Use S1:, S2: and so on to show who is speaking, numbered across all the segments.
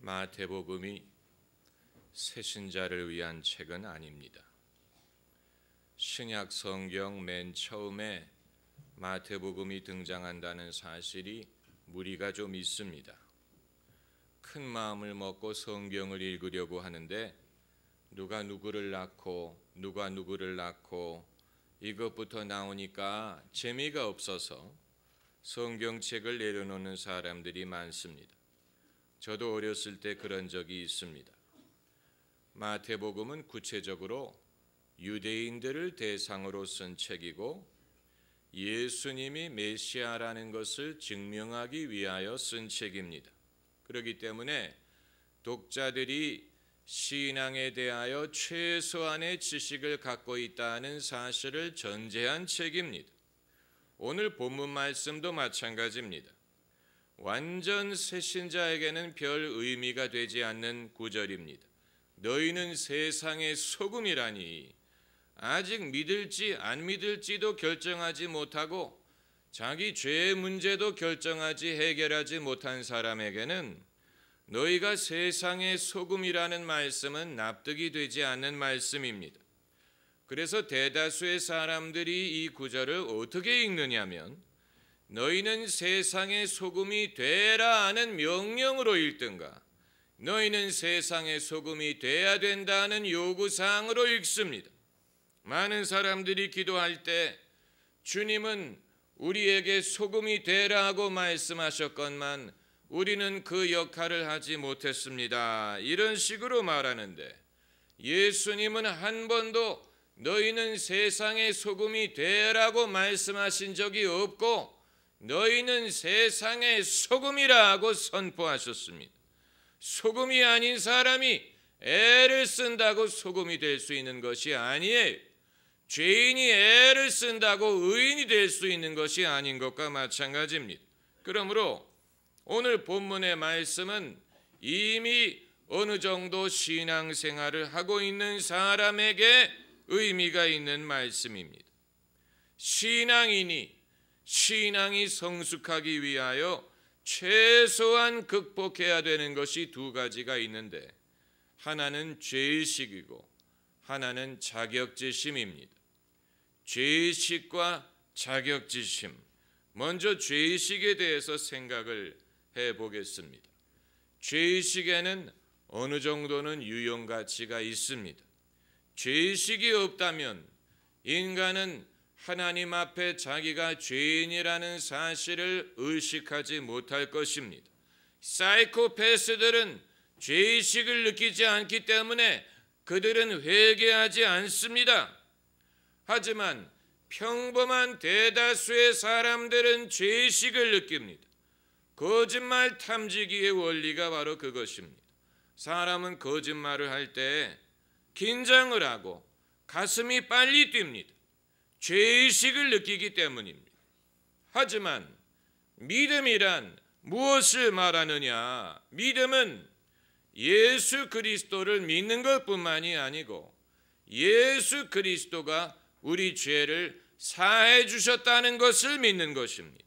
S1: 마태복음이 새신자를 위한 책은 아닙니다. 신약 성경 맨 처음에 마태복음이 등장한다는 사실이 무리가 좀 있습니다. 큰 마음을 먹고 성경을 읽으려고 하는데 누가 누구를 낳고 누가 누구를 낳고 이것부터 나오니까 재미가 없어서 성경책을 내려놓는 사람들이 많습니다. 저도 어렸을 때 그런 적이 있습니다. 마태복음은 구체적으로 유대인들을 대상으로 쓴 책이고 예수님이 메시아라는 것을 증명하기 위하여 쓴 책입니다. 그렇기 때문에 독자들이 신앙에 대하여 최소한의 지식을 갖고 있다는 사실을 전제한 책입니다. 오늘 본문 말씀도 마찬가지입니다. 완전 새신자에게는 별 의미가 되지 않는 구절입니다. 너희는 세상의 소금이라니. 아직 믿을지 안 믿을지도 결정하지 못하고 자기 죄의 문제도 해결하지 못한 사람에게는 너희가 세상의 소금이라는 말씀은 납득이 되지 않는 말씀입니다. 그래서 대다수의 사람들이 이 구절을 어떻게 읽느냐면 너희는 세상의 소금이 되라 하는 명령으로 읽든가 너희는 세상의 소금이 돼야 된다는 요구사항으로 읽습니다. 많은 사람들이 기도할 때 주님은 우리에게 소금이 되라고 말씀하셨건만 우리는 그 역할을 하지 못했습니다. 이런 식으로 말하는데 예수님은 한 번도 너희는 세상의 소금이 되라고 말씀하신 적이 없고 너희는 세상의 소금이라고 선포하셨습니다. 소금이 아닌 사람이 애를 쓴다고 소금이 될 수 있는 것이 아니에요. 죄인이 애를 쓴다고 의인이 될 수 있는 것이 아닌 것과 마찬가지입니다. 그러므로 오늘 본문의 말씀은 이미 어느 정도 신앙생활을 하고 있는 사람에게 의미가 있는 말씀입니다. 신앙이 성숙하기 위하여 최소한 극복해야 되는 것이 두 가지가 있는데 하나는 죄의식이고 하나는 자격지심입니다. 죄의식과 자격지심. 먼저 죄의식에 대해서 생각을 해보겠습니다. 죄의식에는 어느 정도는 유용가치가 있습니다. 죄의식이 없다면 인간은 하나님 앞에 자기가 죄인이라는 사실을 의식하지 못할 것입니다. 사이코패스들은 죄의식을 느끼지 않기 때문에 그들은 회개하지 않습니다. 하지만 평범한 대다수의 사람들은 죄의식을 느낍니다. 거짓말 탐지기의 원리가 바로 그것입니다. 사람은 거짓말을 할 때 긴장을 하고 가슴이 빨리 뜁니다. 죄의식을 느끼기 때문입니다. 하지만 믿음이란 무엇을 말하느냐? 믿음은 예수 그리스도를 믿는 것뿐만이 아니고 예수 그리스도가 우리 죄를 사해 주셨다는 것을 믿는 것입니다.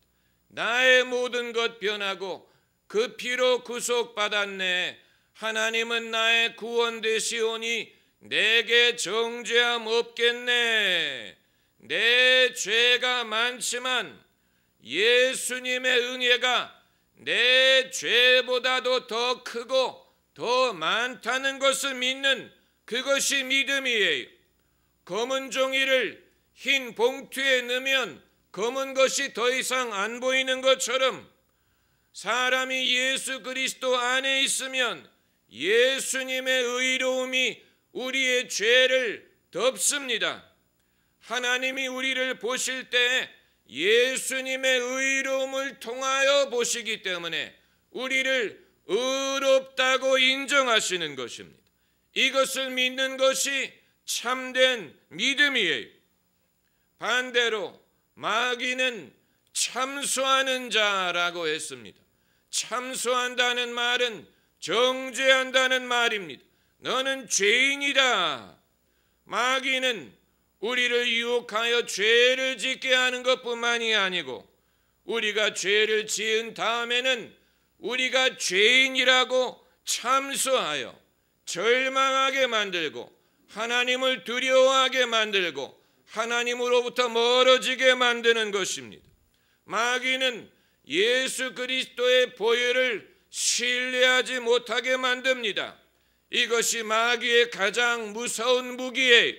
S1: 나의 모든 것 변하고 그 피로 구속받았네. 하나님은 나의 구원 되시오니 내게 정죄함 없겠네. 내 죄가 많지만 예수님의 은혜가 내 죄보다도 더 크고 더 많다는 것을 믿는 그것이 믿음이에요. 검은 종이를 흰 봉투에 넣으면 검은 것이 더 이상 안 보이는 것처럼 사람이 예수 그리스도 안에 있으면 예수님의 의로움이 우리의 죄를 덮습니다. 하나님이 우리를 보실 때 예수님의 의로움을 통하여 보시기 때문에 우리를 의롭다고 인정하시는 것입니다. 이것을 믿는 것이 참된 믿음이에요. 반대로 마귀는 참소하는 자라고 했습니다. 참소한다는 말은 정죄한다는 말입니다. 너는 죄인이다. 마귀는 우리를 유혹하여 죄를 짓게 하는 것뿐만이 아니고 우리가 죄를 지은 다음에는 우리가 죄인이라고 참소하여 절망하게 만들고 하나님을 두려워하게 만들고 하나님으로부터 멀어지게 만드는 것입니다. 마귀는 예수 그리스도의 보혈을 신뢰하지 못하게 만듭니다. 이것이 마귀의 가장 무서운 무기예요.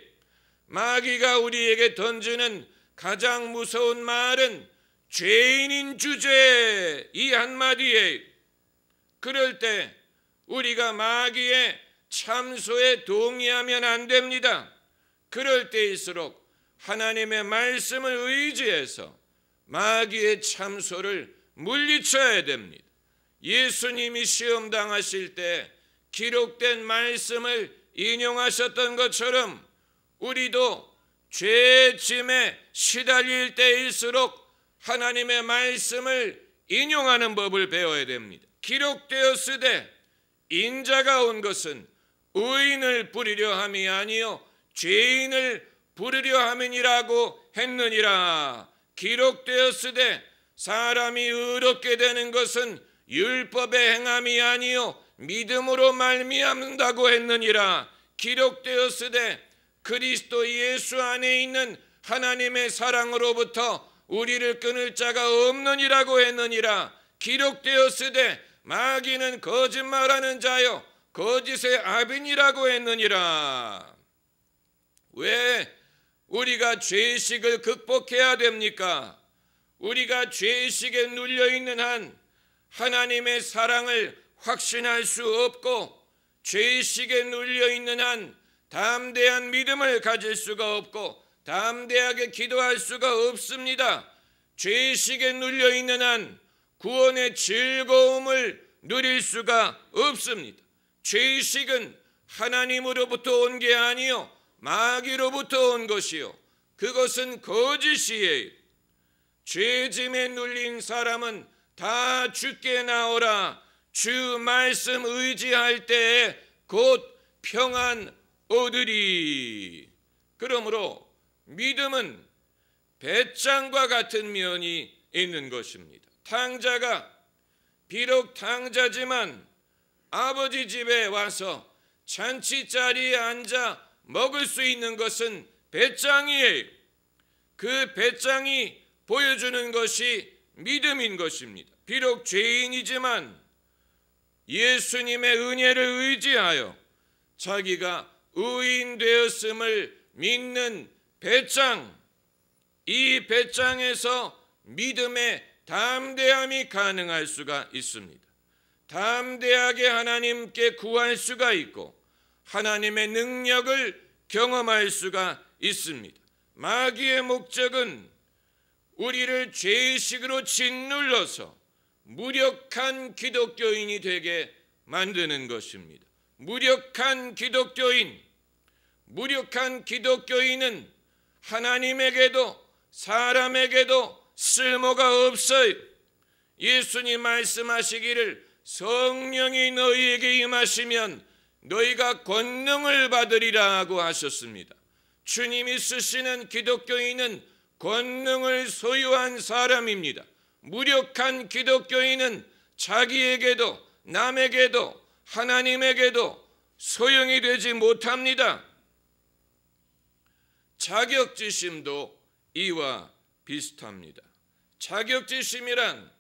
S1: 마귀가 우리에게 던지는 가장 무서운 말은 죄인인 주제 이 한마디예요. 그럴 때 우리가 마귀의 참소에 동의하면 안 됩니다. 그럴 때일수록 하나님의 말씀을 의지해서 마귀의 참소를 물리쳐야 됩니다. 예수님이 시험 당하실 때 기록된 말씀을 인용하셨던 것처럼 우리도 죄의 짐에 시달릴 때일수록 하나님의 말씀을 인용하는 법을 배워야 됩니다. 기록되었으되 인자가 온 것은 의인을 부리려 함이 아니요 죄인을 부르려 함이니라고 했느니라. 기록되었으되 사람이 의롭게 되는 것은 율법의 행함이 아니요 믿음으로 말미암는다고 했느니라. 기록되었으되 그리스도 예수 안에 있는 하나님의 사랑으로부터 우리를 끊을 자가 없느니라고 했느니라. 기록되었으되 마귀는 거짓말하는 자요 거짓의 아비니라고 했느니라. 왜 우리가 죄의식을 극복해야 됩니까? 우리가 죄의식에 눌려있는 한 하나님의 사랑을 확신할 수 없고 죄의식에 눌려있는 한 담대한 믿음을 가질 수가 없고 담대하게 기도할 수가 없습니다. 죄의식에 눌려있는 한 구원의 즐거움을 누릴 수가 없습니다. 죄의식은 하나님으로부터 온 게 아니요 마귀로부터 온 것이요 그것은 거짓이에요. 죄짐에 눌린 사람은 다 주께 나오라. 주 말씀 의지할 때에 곧 평안 얻으리. 그러므로 믿음은 배짱과 같은 면이 있는 것입니다. 탕자가 비록 탕자지만 아버지 집에 와서 잔치 자리에 앉아 먹을 수 있는 것은 배짱이에요. 그 배짱이 보여주는 것이 믿음인 것입니다. 비록 죄인이지만 예수님의 은혜를 의지하여 자기가 의인 되었음을 믿는 배짱, 이 배짱에서 믿음의 담대함이 가능할 수가 있습니다. 담대하게 하나님께 구할 수가 있고 하나님의 능력을 경험할 수가 있습니다. 마귀의 목적은 우리를 죄의식으로 짓눌러서 무력한 기독교인이 되게 만드는 것입니다. 무력한 기독교인은 하나님에게도 사람에게도 쓸모가 없어요. 예수님 말씀하시기를 성령이 너희에게 임하시면 너희가 권능을 받으리라고 하셨습니다. 주님이 쓰시는 기독교인은 권능을 소유한 사람입니다. 무력한 기독교인은 자기에게도 남에게도 하나님에게도 소용이 되지 못합니다. 자격지심도 이와 비슷합니다. 자격지심이란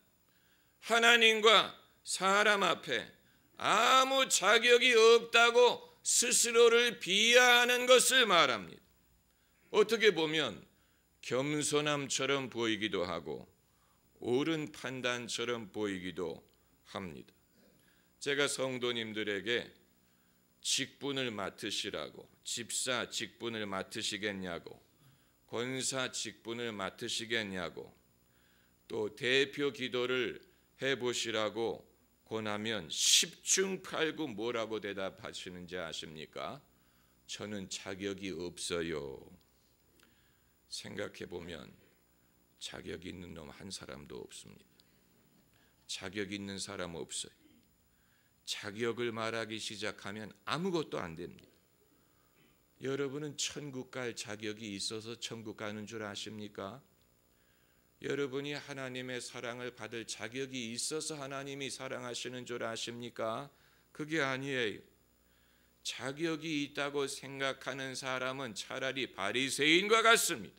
S1: 하나님과 사람 앞에 아무 자격이 없다고 스스로를 비하하는 것을 말합니다. 어떻게 보면 겸손함처럼 보이기도 하고 옳은 판단처럼 보이기도 합니다. 제가 성도님들에게 직분을 맡으시라고, 집사 직분을 맡으시겠냐고, 권사 직분을 맡으시겠냐고, 또 대표 기도를 해보시라고 권하면 10중 8구 뭐라고 대답하시는지 아십니까? 저는 자격이 없어요. 생각해보면 자격 있는 놈 한 사람도 없습니다. 자격 있는 사람 없어요. 자격을 말하기 시작하면 아무것도 안 됩니다. 여러분은 천국 갈 자격이 있어서 천국 가는 줄 아십니까? 여러분이 하나님의 사랑을 받을 자격이 있어서 하나님이 사랑하시는 줄 아십니까? 그게 아니에요. 자격이 있다고 생각하는 사람은 차라리 바리새인과 같습니다.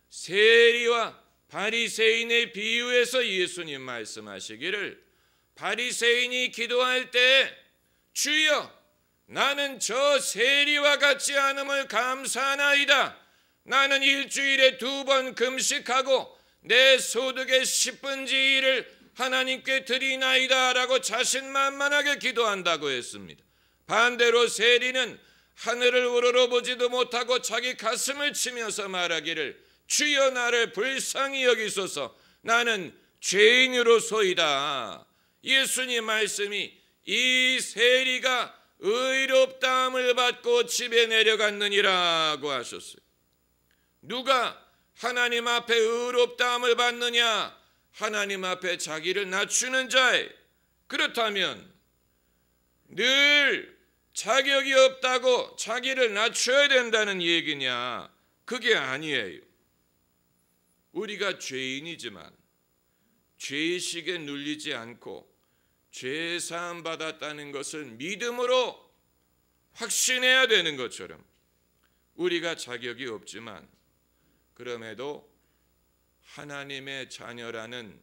S1: 세리와 바리새인의 비유에서 예수님 말씀하시기를 바리새인이 기도할 때 주여 나는 저 세리와 같지 않음을 감사하나이다. 나는 일주일에 2번 금식하고 내 소득의 10분의 1을 하나님께 드리나이다 라고 자신만만하게 기도한다고 했습니다. 반대로 세리는 하늘을 우러러보지도 못하고 자기 가슴을 치면서 말하기를 주여 나를 불쌍히 여기소서 나는 죄인으로소이다. 예수님 말씀이 이 세리가 의롭다함을 받고 집에 내려갔느니라고 하셨어요. 누가 하나님 앞에 의롭다함을 받느냐? 하나님 앞에 자기를 낮추는 자예요. 그렇다면 늘 자격이 없다고 자기를 낮춰야 된다는 얘기냐? 그게 아니에요. 우리가 죄인이지만 죄의식에 눌리지 않고 죄 사함 받았다는 것을 믿음으로 확신해야 되는 것처럼 우리가 자격이 없지만 그럼에도 하나님의 자녀라는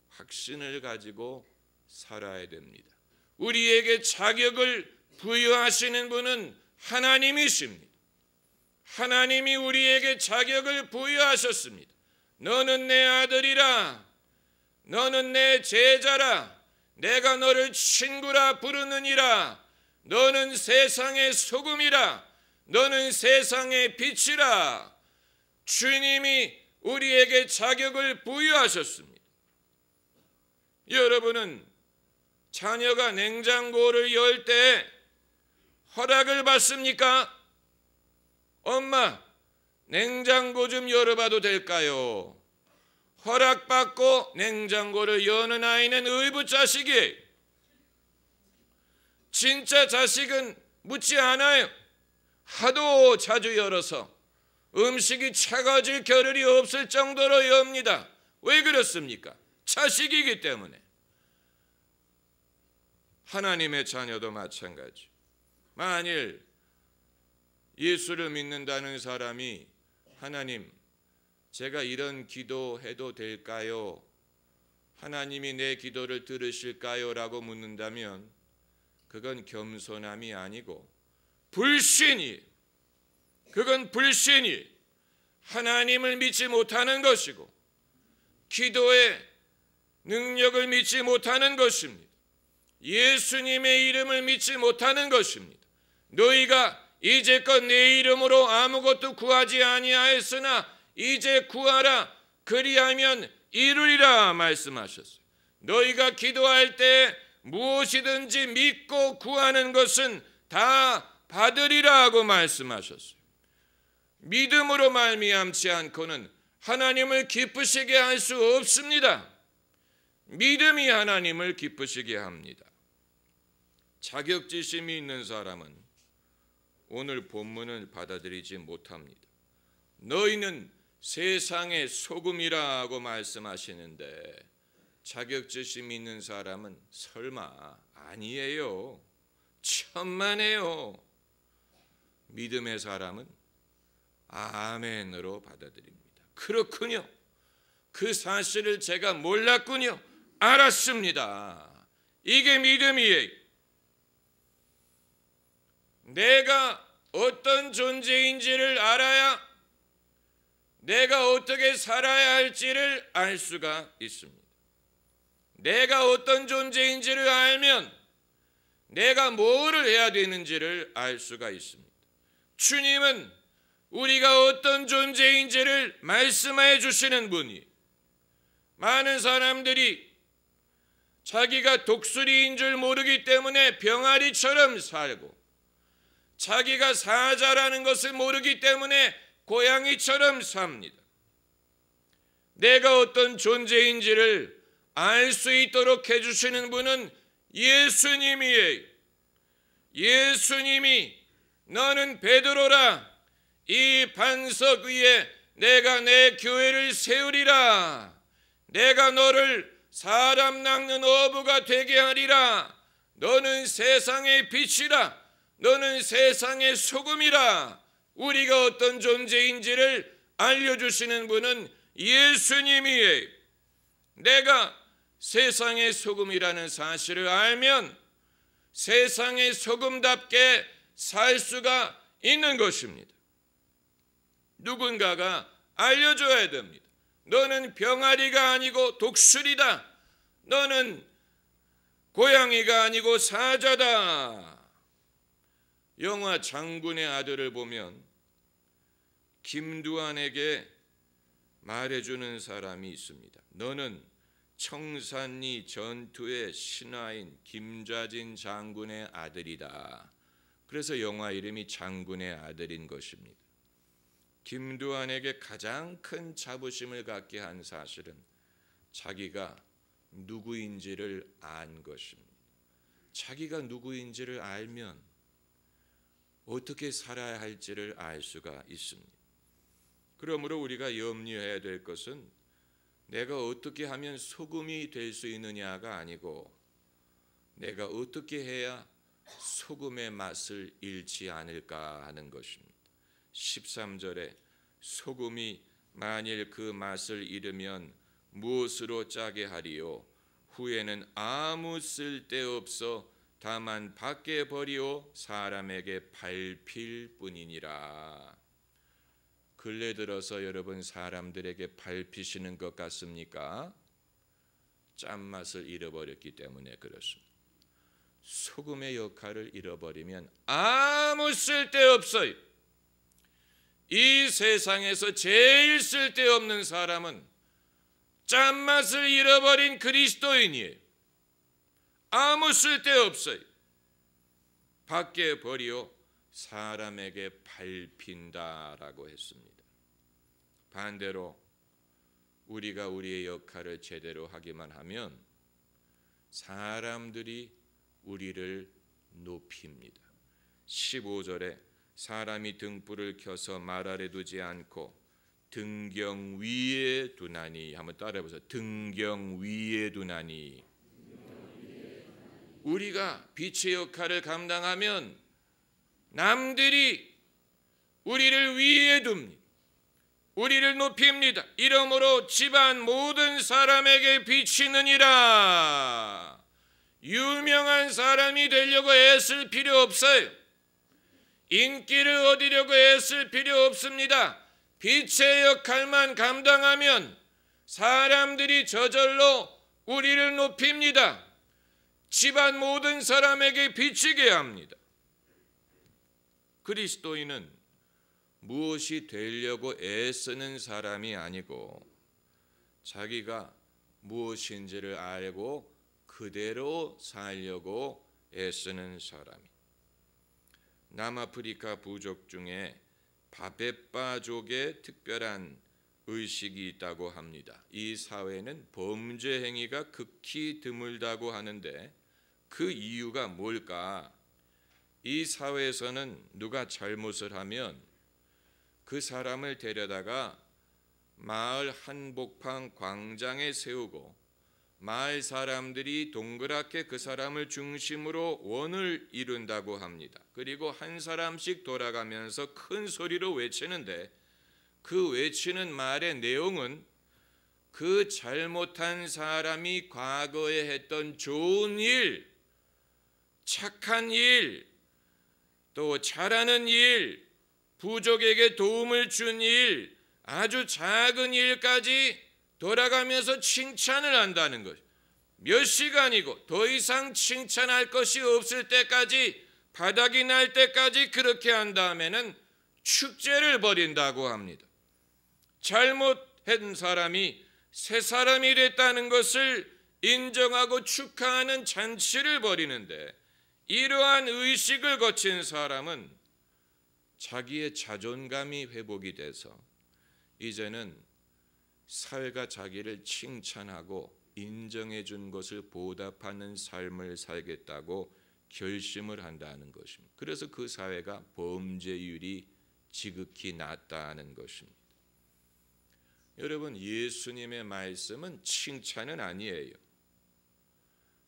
S1: 확신을 가지고 살아야 됩니다. 우리에게 자격을 부여하시는 분은 하나님이십니다. 하나님이 우리에게 자격을 부여하셨습니다. 너는 내 아들이라, 너는 내 제자라, 내가 너를 친구라 부르느니라, 너는 세상의 소금이라, 너는 세상의 빛이라. 주님이 우리에게 자격을 부여하셨습니다. 여러분은 자녀가 냉장고를 열 때 허락을 받습니까? 엄마, 냉장고 좀 열어봐도 될까요? 허락받고 냉장고를 여는 아이는 의붓자식이에요. 진짜 자식은 묻지 않아요. 하도 자주 열어서 음식이 차가워질 겨를이 없을 정도로 엽니다. 왜 그렇습니까? 자식이기 때문에. 하나님의 자녀도 마찬가지. 만일 예수를 믿는다는 사람이 하나님, 제가 이런 기도해도 될까요? 하나님이 내 기도를 들으실까요? 라고 묻는다면 그건 겸손함이 아니고 불신이에요. 그건 불신이 하나님을 믿지 못하는 것이고 기도의 능력을 믿지 못하는 것입니다. 예수님의 이름을 믿지 못하는 것입니다. 너희가 이제껏 내 이름으로 아무것도 구하지 아니하였으나 이제 구하라 그리하면 이루리라 말씀하셨어요. 너희가 기도할 때 무엇이든지 믿고 구하는 것은 다 받으리라고 말씀하셨어요. 믿음으로 말미암지 않고는 하나님을 기쁘시게 할 수 없습니다. 믿음이 하나님을 기쁘시게 합니다. 자격지심이 있는 사람은 오늘 본문을 받아들이지 못합니다. 너희는 세상의 소금이라고 말씀하시는데 자격지심이 있는 사람은 설마 아니에요. 천만에요. 믿음의 사람은 아멘으로 받아들입니다. 그렇군요. 그 사실을 제가 몰랐군요. 알았습니다. 이게 믿음이에요. 내가 어떤 존재인지를 알아야 내가 어떻게 살아야 할지를 알 수가 있습니다. 내가 어떤 존재인지를 알면 내가 뭐를 해야 되는지를 알 수가 있습니다. 주님은 우리가 어떤 존재인지를 말씀해 주시는 분이, 많은 사람들이 자기가 독수리인 줄 모르기 때문에 병아리처럼 살고 자기가 사자라는 것을 모르기 때문에 고양이처럼 삽니다. 내가 어떤 존재인지를 알 수 있도록 해주시는 분은 예수님이에요. 예수님이 너는 베드로라, 이 반석 위에 내가 내 교회를 세우리라, 내가 너를 사람 낚는 어부가 되게 하리라, 너는 세상의 빛이라. 너는 세상의 소금이라. 우리가 어떤 존재인지를 알려주시는 분은 예수님이에요. 내가 세상의 소금이라는 사실을 알면 세상의 소금답게 살 수가 있는 것입니다. 누군가가 알려줘야 됩니다. 너는 병아리가 아니고 독수리다. 너는 고양이가 아니고 사자다. 영화 장군의 아들을 보면 김두한에게 말해주는 사람이 있습니다. 너는 청산리 전투의 신하인 김좌진 장군의 아들이다. 그래서 영화 이름이 장군의 아들인 것입니다. 김두한에게 가장 큰 자부심을 갖게 한 사실은 자기가 누구인지를 안 것입니다. 자기가 누구인지를 알면 어떻게 살아야 할지를 알 수가 있습니다. 그러므로 우리가 염려해야 될 것은 내가 어떻게 하면 소금이 될 수 있느냐가 아니고 내가 어떻게 해야 소금의 맛을 잃지 않을까 하는 것입니다. 13절에 소금이 만일 그 맛을 잃으면 무엇으로 짜게 하리요? 후에는 아무 쓸데없어 다만 밖에 버리오 사람에게 밟힐 뿐이니라. 근래 들어서 여러분 사람들에게 밟히시는 것 같습니까? 짠맛을 잃어버렸기 때문에 그렇습니다. 소금의 역할을 잃어버리면 아무 쓸데없어요. 이 세상에서 제일 쓸데없는 사람은 짠맛을 잃어버린 그리스도인이에요. 아무 쓸데없어요. 밖에 버리오 사람에게 밟힌다라고 했습니다. 반대로 우리가 우리의 역할을 제대로 하기만 하면 사람들이 우리를 높입니다. 15절에 사람이 등불을 켜서 말 아래 두지 않고 등경 위에 두나니. 한번 따라해보세요. 등경 위에 두나니. 우리가 빛의 역할을 감당하면 남들이 우리를 위에 둡니다. 우리를 높입니다. 이러므로 집안 모든 사람에게 비치느니라. 유명한 사람이 되려고 애쓸 필요 없어요. 인기를 얻으려고 애쓸 필요 없습니다. 빛의 역할만 감당하면 사람들이 저절로 우리를 높입니다. 집안 모든 사람에게 비치게 합니다. 그리스도인은 무엇이 되려고 애쓰는 사람이 아니고 자기가 무엇인지를 알고 그대로 살려고 애쓰는 사람이. 남아프리카 부족 중에 바베바족의 특별한 의식이 있다고 합니다. 이 사회는 범죄 행위가 극히 드물다고 하는데 그 이유가 뭘까? 이 사회에서는 누가 잘못을 하면 그 사람을 데려다가 마을 한복판 광장에 세우고 마을 사람들이 동그랗게 그 사람을 중심으로 원을 이룬다고 합니다. 그리고 한 사람씩 돌아가면서 큰 소리로 외치는데 그 외치는 말의 내용은 그 잘못한 사람이 과거에 했던 좋은 일, 착한 일, 또 잘하는 일, 부족에게 도움을 준 일, 아주 작은 일까지 돌아가면서 칭찬을 한다는 것. 몇 시간이고 더 이상 칭찬할 것이 없을 때까지, 바닥이 날 때까지 그렇게 한 다음에는 축제를 벌인다고 합니다. 잘못한 사람이 새 사람이 됐다는 것을 인정하고 축하하는 잔치를 벌이는데, 이러한 의식을 거친 사람은 자기의 자존감이 회복이 돼서 이제는 사회가 자기를 칭찬하고 인정해 준 것을 보답하는 삶을 살겠다고 결심을 한다는 것입니다. 그래서 그 사회가 범죄율이 지극히 낮다는 것입니다. 여러분, 예수님의 말씀은 칭찬은 아니에요.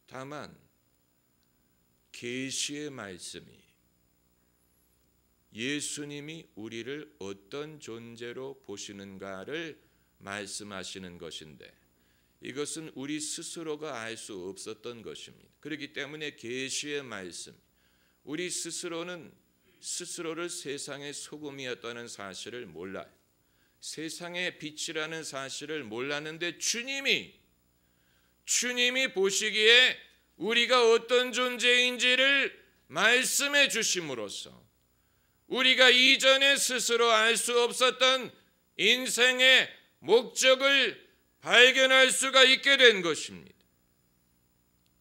S1: 다만 계시의 말씀이 예수님이 우리를 어떤 존재로 보시는가를 말씀하시는 것인데 이것은 우리 스스로가 알 수 없었던 것입니다. 그렇기 때문에 계시의 말씀, 우리 스스로는 스스로를 세상의 소금이었다는 사실을 몰라요. 세상의 빛이라는 사실을 몰랐는데 주님이 보시기에 우리가 어떤 존재인지를 말씀해 주심으로써 우리가 이전에 스스로 알 수 없었던 인생의 목적을 발견할 수가 있게 된 것입니다.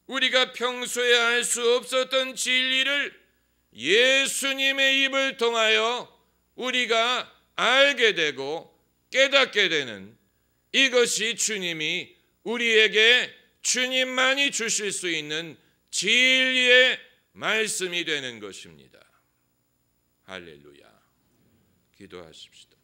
S1: 우리가 평소에 알 수 없었던 진리를 예수님의 입을 통하여 우리가 알게 되고 깨닫게 되는, 이것이 주님이 우리에게 주님만이 주실 수 있는 진리의 말씀이 되는 것입니다. 할렐루야. 기도하십시다.